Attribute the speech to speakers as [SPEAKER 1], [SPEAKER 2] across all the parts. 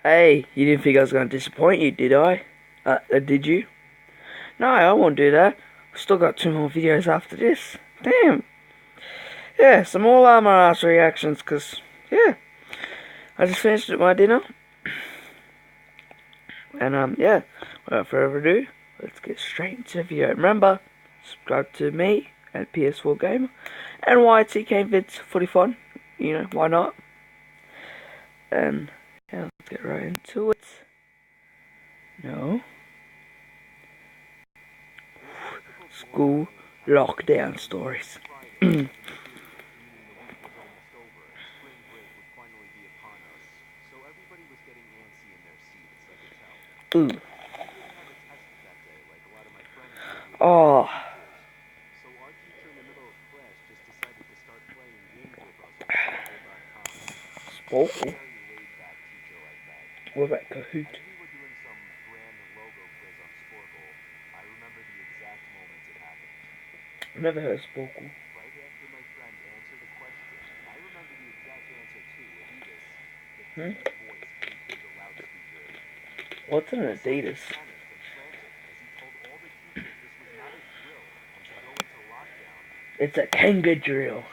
[SPEAKER 1] Hey, you didn't think I was going to disappoint you, did I? Did you? No, I won't do that. I've still got 2 more videos after this. Damn. Yeah, some more llama ass reactions, because, yeah. I just finished my dinner. And, yeah. Without further ado, let's get straight into the video. Remember, subscribe to me and PS4 Gamer. And YTK Vids for the fun. You know, why not? And, yeah, let's get right into it. No. School lockdown stories. Ooh. Oh. Sporkle. What about Kahoot? I've never heard of Sporkle. Hmm? What's an Adidas? It's a Kanga drill.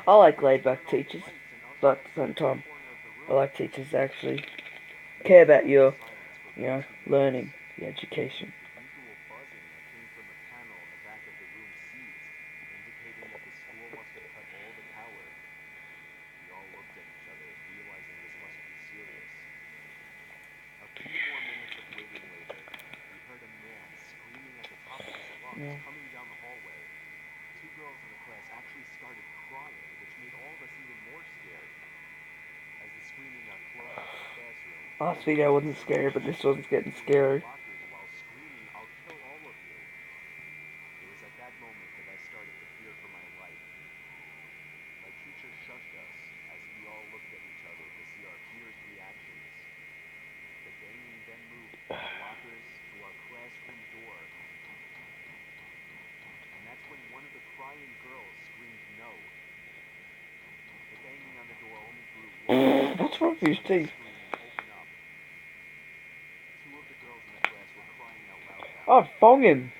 [SPEAKER 1] I like laid back teachers, but at the same time, I like teachers that actually care about your, learning, the education. Yeah. Last video I wasn't scared, but this one's getting scary. What's wrong with his teeth? Oh, bong him.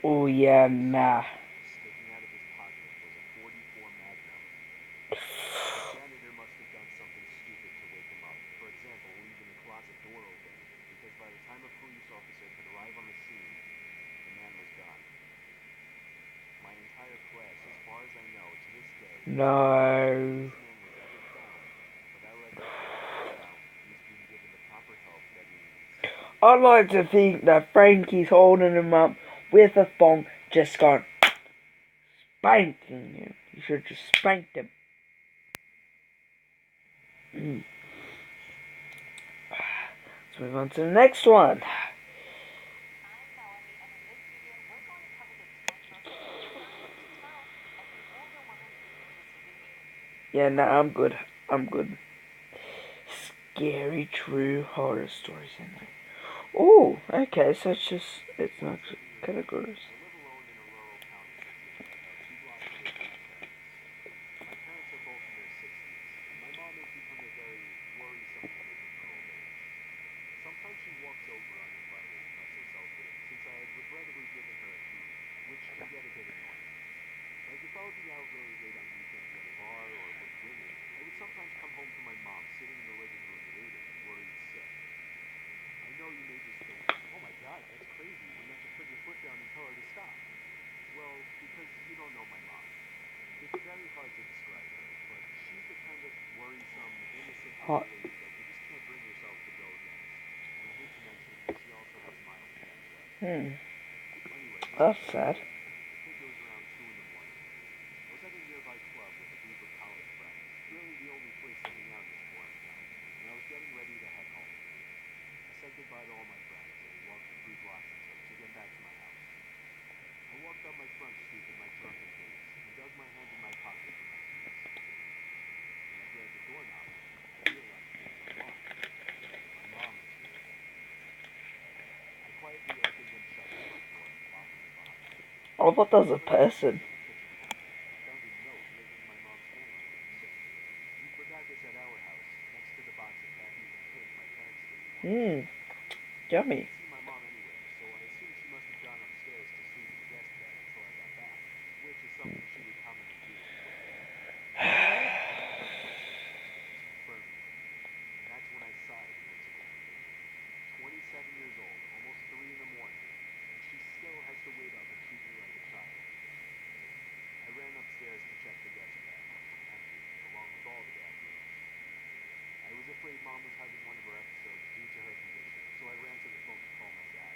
[SPEAKER 1] Oh yeah, nah. No. I'd like to think that Frankie's holding him up with a thong, just gone spanking him. You should have just spanked him. Let's move on to the next one. Yeah, nah, I'm good. I'm good. Scary true horror stories in there. Oh, okay, so it's not categories.
[SPEAKER 2] you don't know my mom. It's very hard to describe her, but she's the kind of worrisome, innocent
[SPEAKER 1] Hot.
[SPEAKER 2] little lady that you just can't bring yourself to go against. And I hate to mention that she also has mild dementia. Anyway, this
[SPEAKER 1] That's
[SPEAKER 2] story
[SPEAKER 1] sad.
[SPEAKER 2] began, I think it was around 2 in the morning. I was at a nearby club with a group of college friends, really the only place to hang out in this boring town, and I was getting ready to head home. I said goodbye to all my friends and walked the 3 blocks to get back to my house. I walked up my front stoop in my drunken haze and dug my hand in my pocket for my keys. When I grabbed the doorknob, I realized it was unlocked. My mom was here. I quietly opened and shut the front door, locking it behind me.
[SPEAKER 1] I thought that was
[SPEAKER 2] I
[SPEAKER 1] a
[SPEAKER 2] went upstairs
[SPEAKER 1] person.
[SPEAKER 2] to the kitchen counter and found a note written in my mom's handwriting saying, "You forgot this at our house, next to the box of khakis and cake my parents gave me once." I
[SPEAKER 1] Yummy.
[SPEAKER 2] didn't see my mom anywhere, so I assumed she must have gone upstairs to sleep in the guest bed until I got back, which is something she would commonly do anyway. I then heard footsteps upstairs, confirming it, and that's when I sighed once again. 27 years old, almost 3 in the morning, and she still has to wait up and treat me like a child. I ran upstairs to check the guest bed, empty, along with all the bathrooms. I was afraid Mom was having one of her episodes due to her condition, so I ran to the phone to call my dad.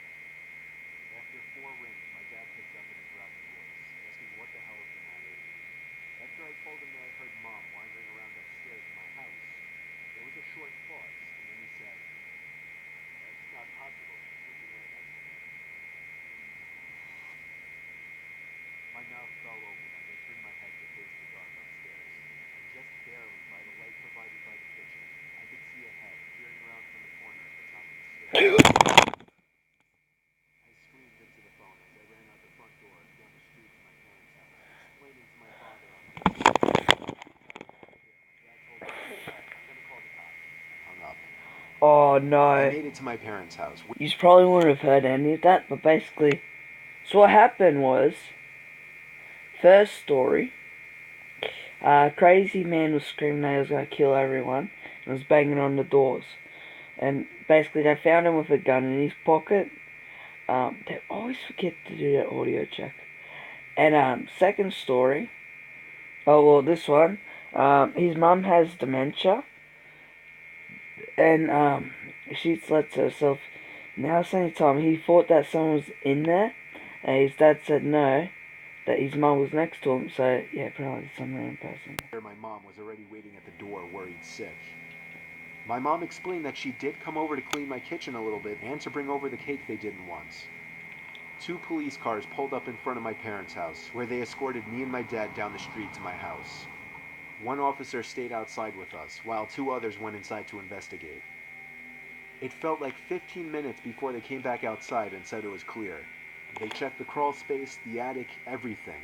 [SPEAKER 2] After 4 rings, my dad picked up in a drowsy voice, asking what the hell is the matter. After I told him that I heard Mom wandering around upstairs in my house, there was a short pause, and then he said, "That's not possible. She's sleeping right next to me." My mouth fell open as I turned my head to face the dark upstairs, and just barely by the light provided by the kitchen, I could see a head peering around from the corner at the top of the stairs. I screamed into the phone as I ran out the front door and down the street to my parents' house, explaining to my father on the phone. My dad told me, "I'm gonna call the cops," and hung up.
[SPEAKER 1] Oh
[SPEAKER 2] I
[SPEAKER 1] no.
[SPEAKER 2] made it to my parents' house.
[SPEAKER 1] You probably wouldn't have heard any of that, but basically, so what happened was, first story, crazy man was screaming that he was going to kill everyone and was banging on the doors. And basically, they found him with a gun in his pocket. They always forget to do that audio check. And second story, oh well, this one, his mum has dementia, and she lets herself. Now, same time, he thought that someone was in there, and his dad said no, that his mum was next to him. So yeah, apparently some random person.
[SPEAKER 2] My mom was already waiting at the door, worried sick. My mom explained that she did come over to clean my kitchen a little bit and to bring over the cake they didn't want. 2 police cars pulled up in front of my parents' house, where they escorted me and my dad down the street to my house. 1 officer stayed outside with us, while 2 others went inside to investigate. It felt like 15 minutes before they came back outside and said it was clear. They checked the crawl space, the attic, everything.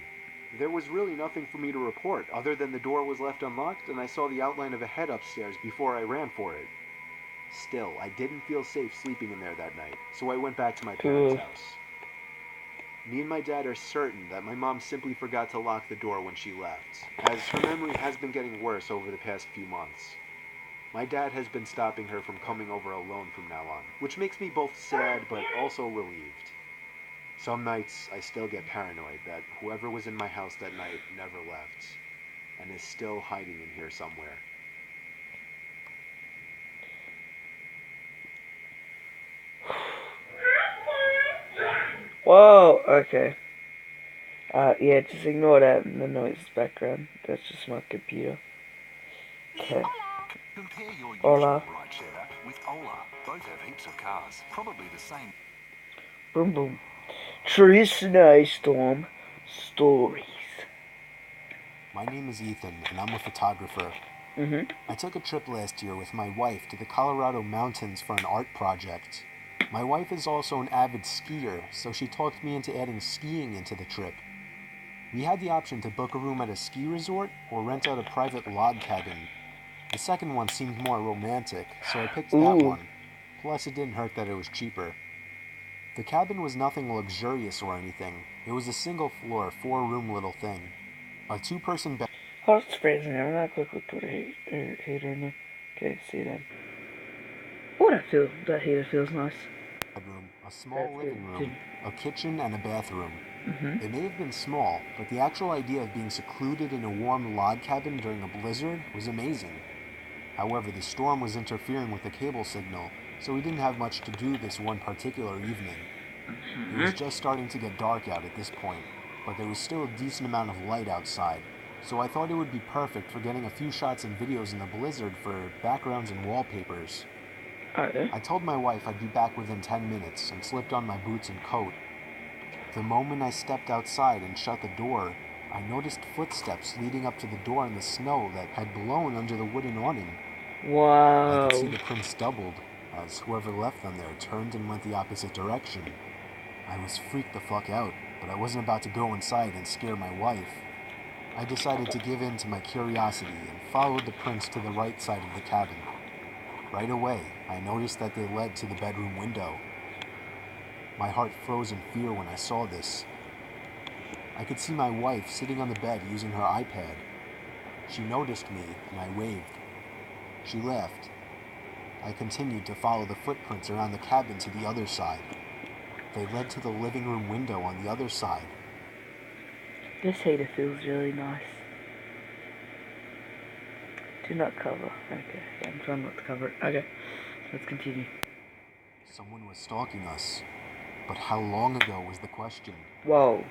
[SPEAKER 2] There was really nothing for me to report, other than the door was left unlocked and I saw the outline of a head upstairs before I ran for it. Still, I didn't feel safe sleeping in there that night, so I went back to my parents' house. Me and my dad are certain that my mom simply forgot to lock the door when she left, as her memory has been getting worse over the past few months. My dad has been stopping her from coming over alone from now on, which makes me both sad but also relieved. Some nights I still get paranoid that whoever was in my house that night never left, and is still hiding in here somewhere.
[SPEAKER 1] Whoa, okay. Yeah, just ignore that and the noise background. That's just my computer. Okay.
[SPEAKER 3] Compare your usual
[SPEAKER 1] Hola.
[SPEAKER 3] rideshare with Ola. Both have heaps of cars, probably the same.
[SPEAKER 1] Boom boom. True snowstorm stories.
[SPEAKER 2] My name is Ethan, and I'm a photographer. I took a trip last year with my wife to the Colorado mountains for an art project. My wife is also an avid skier, so she talked me into adding skiing into the trip. We had the option to book a room at a ski resort or rent out a private log cabin. The second one seemed more romantic, so I picked that one. Plus, it didn't hurt that it was cheaper. The cabin was nothing luxurious or anything. It was a single floor, 4-room little thing. A 2-person bed.
[SPEAKER 1] Oh, it's freezing. I'm not quickly put a heater in there. Okay, see that. Oh, that heater feels nice.
[SPEAKER 2] Bedroom, a a small
[SPEAKER 1] That's
[SPEAKER 2] living
[SPEAKER 1] good.
[SPEAKER 2] room, a kitchen, and a bathroom.
[SPEAKER 1] Mm-hmm.
[SPEAKER 2] They may have been small, but the actual idea of being secluded in a warm log cabin during a blizzard was amazing. However, the storm was interfering with the cable signal, so we didn't have much to do this one particular evening. It was just starting to get dark out at this point, but there was still a decent amount of light outside, so I thought it would be perfect for getting a few shots and videos in the blizzard for backgrounds and wallpapers.
[SPEAKER 1] Okay.
[SPEAKER 2] I told my wife I'd be back within 10 minutes and slipped on my boots and coat. The moment I stepped outside and shut the door, I noticed footsteps leading up to the door in the snow that had blown under the wooden awning. I could see
[SPEAKER 1] Wow.
[SPEAKER 2] the prints doubled, as whoever left them there turned and went the opposite direction. I was freaked the fuck out, but I wasn't about to go inside and scare my wife. I decided to give in to my curiosity and followed the prints to the right side of the cabin. Right away, I noticed that they led to the bedroom window. My heart froze in fear when I saw this. I could see my wife sitting on the bed using her iPad. She noticed me and I waved. She laughed. I continued to follow the footprints around the cabin to the other side. They led to the living room window on the other side.
[SPEAKER 1] This heater feels really nice. Do not cover. Okay, I'm trying not to cover it. Okay, let's continue.
[SPEAKER 2] Someone was stalking us. But how long ago was the question?
[SPEAKER 1] Whoa.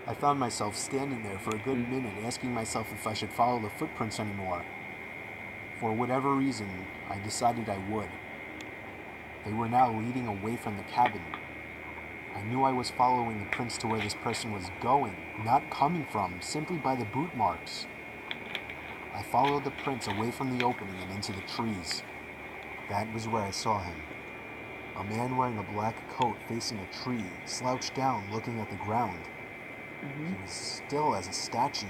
[SPEAKER 2] I found myself standing there for a good minute asking myself if I should follow the footprints anymore. For whatever reason, I decided I would. They were now leading away from the cabin. I knew I was following the prints to where this person was going, not coming from, simply by the boot marks. I followed the prints away from the opening and into the trees. That was where I saw him. A man wearing a black coat facing a tree, slouched down looking at the ground. He was still as a statue,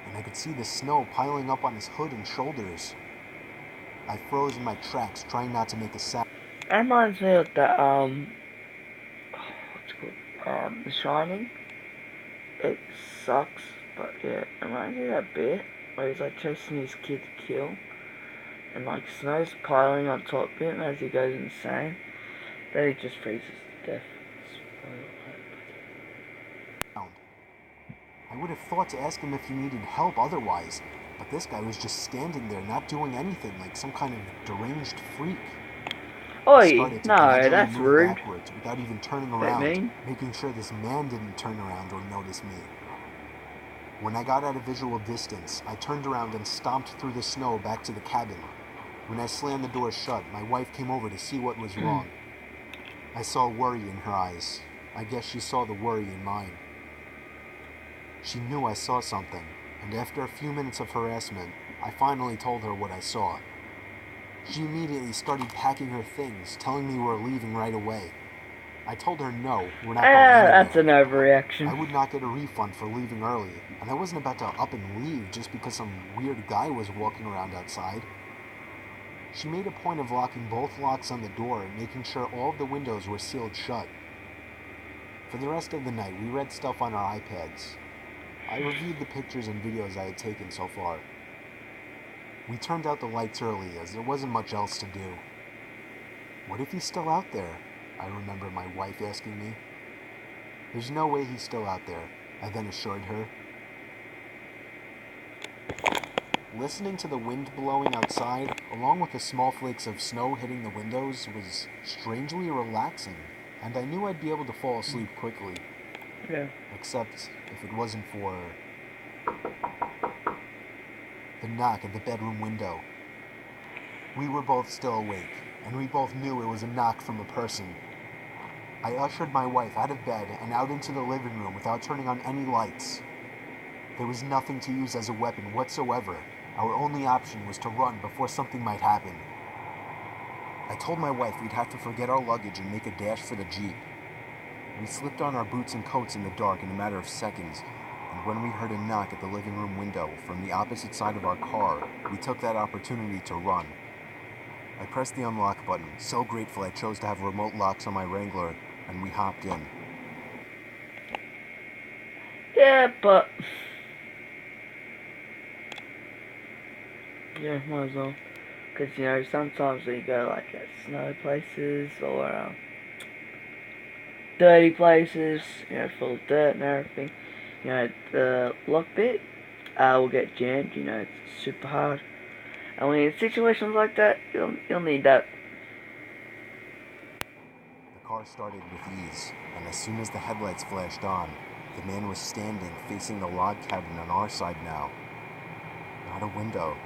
[SPEAKER 2] and I could see the snow piling up on his hood and shoulders. I froze in my tracks, trying not to make a sound.
[SPEAKER 1] That reminds me of the, what's it called? The Shining. It sucks, but yeah, it reminds me of that bit where he's like chasing his kid to kill, and like snow's piling on top of him as he goes insane. Then he just freezes to death.
[SPEAKER 2] I would have thought to ask him if he needed help otherwise, but this guy was just standing there not doing anything, like some kind of deranged freak. I
[SPEAKER 1] Oi,
[SPEAKER 2] started to
[SPEAKER 1] no,
[SPEAKER 2] gradually
[SPEAKER 1] that's
[SPEAKER 2] move
[SPEAKER 1] rude.
[SPEAKER 2] backwards without even turning
[SPEAKER 1] That
[SPEAKER 2] around,
[SPEAKER 1] mean?
[SPEAKER 2] making sure this man didn't turn around or notice me. When I got at a visual distance, I turned around and stomped through the snow back to the cabin. When I slammed the door shut, my wife came over to see what was wrong. I saw worry in her eyes. I guess she saw the worry in mine. She knew I saw something, and after a few minutes of harassment, I finally told her what I saw. She immediately started packing her things, telling me we're leaving right away. I told her no, we're not going anywhere.
[SPEAKER 1] That's an
[SPEAKER 2] I
[SPEAKER 1] overreaction.
[SPEAKER 2] would not get a refund for leaving early, and I wasn't about to up and leave just because some weird guy was walking around outside. She made a point of locking both locks on the door and making sure all of the windows were sealed shut. For the rest of the night, we read stuff on our iPads. I reviewed the pictures and videos I had taken so far. We turned out the lights early as there wasn't much else to do. What if he's still out there? I remember my wife asking me. There's no way he's still out there, I then assured her. Listening to the wind blowing outside, along with the small flakes of snow hitting the windows, was strangely relaxing, and I knew I'd be able to fall asleep quickly.
[SPEAKER 1] Yeah.
[SPEAKER 2] Except if it wasn't for the knock at the bedroom window. We were both still awake, and we both knew it was a knock from a person. I ushered my wife out of bed and out into the living room without turning on any lights. There was nothing to use as a weapon whatsoever. Our only option was to run before something might happen. I told my wife we'd have to forget our luggage and make a dash for the Jeep. We slipped on our boots and coats in the dark in a matter of seconds, and when we heard a knock at the living room window from the opposite side of our car, we took that opportunity to run. I pressed the unlock button, so grateful I chose to have remote locks on my Wrangler, and we hopped in.
[SPEAKER 1] Yeah, but yeah, might as well. Because, you know, sometimes when you go like at snow places or dirty places, you know, full of dirt and everything. You know, the lock bit will get jammed. You know, it's super hard. And when in situations like that, you'll need that.
[SPEAKER 2] The car started with ease, and as soon as the headlights flashed on, the man was standing facing the log cabin on our side now. Not a window,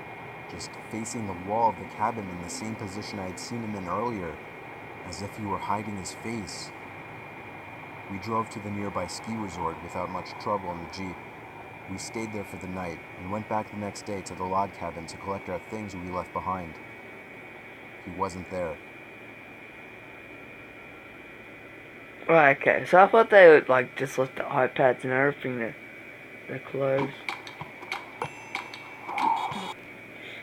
[SPEAKER 2] just facing the wall of the cabin in the same position I had seen him in earlier, as if he were hiding his face. We drove to the nearby ski resort without much trouble in the Jeep. We stayed there for the night and went back the next day to the log cabin to collect our things we left behind. He wasn't there.
[SPEAKER 1] Right, okay, so I thought they would like just left the iPads and everything there. Their clothes.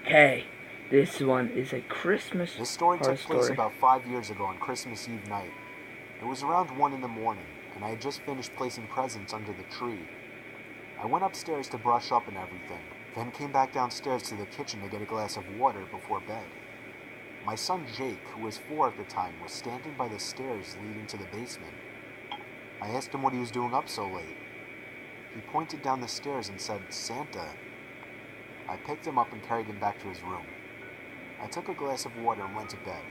[SPEAKER 1] Hey, this one is a Christmas
[SPEAKER 2] This story
[SPEAKER 1] horror
[SPEAKER 2] took place
[SPEAKER 1] story.
[SPEAKER 2] about 5 years ago on Christmas Eve night. It was around 1 in the morning, and I had just finished placing presents under the tree. I went upstairs to brush up and everything, then came back downstairs to the kitchen to get a glass of water before bed. My son Jake, who was 4 at the time, was standing by the stairs leading to the basement. I asked him what he was doing up so late. He pointed down the stairs and said, "Santa." I picked him up and carried him back to his room. I took a glass of water and went to bed.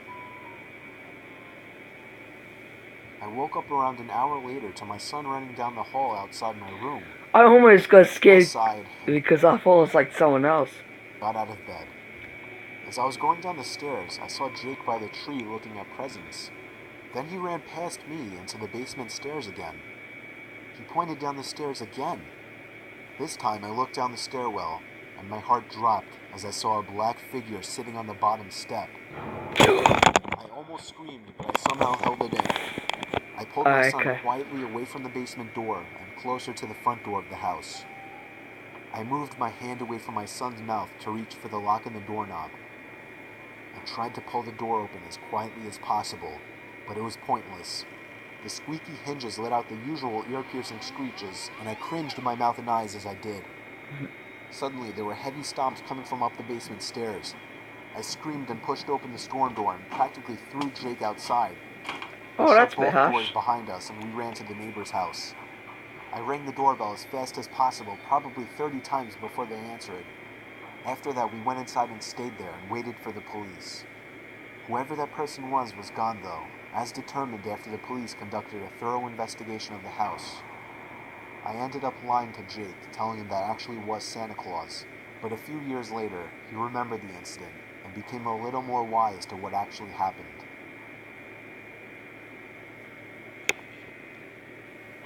[SPEAKER 2] I woke up around an hour later to my son running down the hall outside my room.
[SPEAKER 1] I almost got scared
[SPEAKER 2] Sighed,
[SPEAKER 1] because I thought it was like someone else.
[SPEAKER 2] got out of bed. As I was going down the stairs, I saw Jake by the tree looking at presents. Then he ran past me into the basement stairs again. He pointed down the stairs again. This time I looked down the stairwell, and my heart dropped as I saw a black figure sitting on the bottom step. I almost screamed, but I somehow held it in. I pulled my son
[SPEAKER 1] Okay.
[SPEAKER 2] quietly away from the basement door and closer to the front door of the house. I moved my hand away from my son's mouth to reach for the lock in the doorknob. I tried to pull the door open as quietly as possible, but it was pointless. The squeaky hinges let out the usual ear-piercing screeches, and I cringed in my mouth and eyes as I did. Suddenly, there were heavy stomps coming from up the basement stairs. I screamed and pushed open the storm door and practically threw Jake outside.
[SPEAKER 1] Oh,
[SPEAKER 2] We
[SPEAKER 1] that's
[SPEAKER 2] shut
[SPEAKER 1] a bit
[SPEAKER 2] both
[SPEAKER 1] harsh.
[SPEAKER 2] doors behind us, and we ran to the neighbor's house. I rang the doorbell as fast as possible, probably 30 times before they answered. After that, we went inside and stayed there and waited for the police. Whoever that person was gone, though, as determined after the police conducted a thorough investigation of the house. I ended up lying to Jake, telling him that actually was Santa Claus, but a few years later, he remembered the incident and became a little more wise to what actually happened.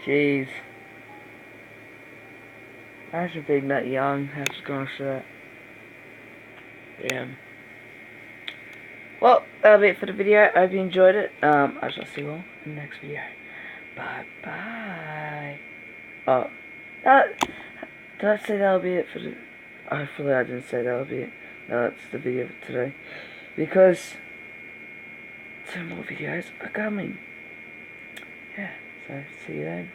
[SPEAKER 1] Jeez. Imagine being that young, having gone through that. Yeah. Well, that'll be it for the video. I hope you enjoyed it. I shall see you all in the next video. Bye bye. Oh, did I say that'll be it for the? Hopefully, I didn't say that'll be it. No, that's the video for today. Because 2 more videos are coming. Yeah, so see you then.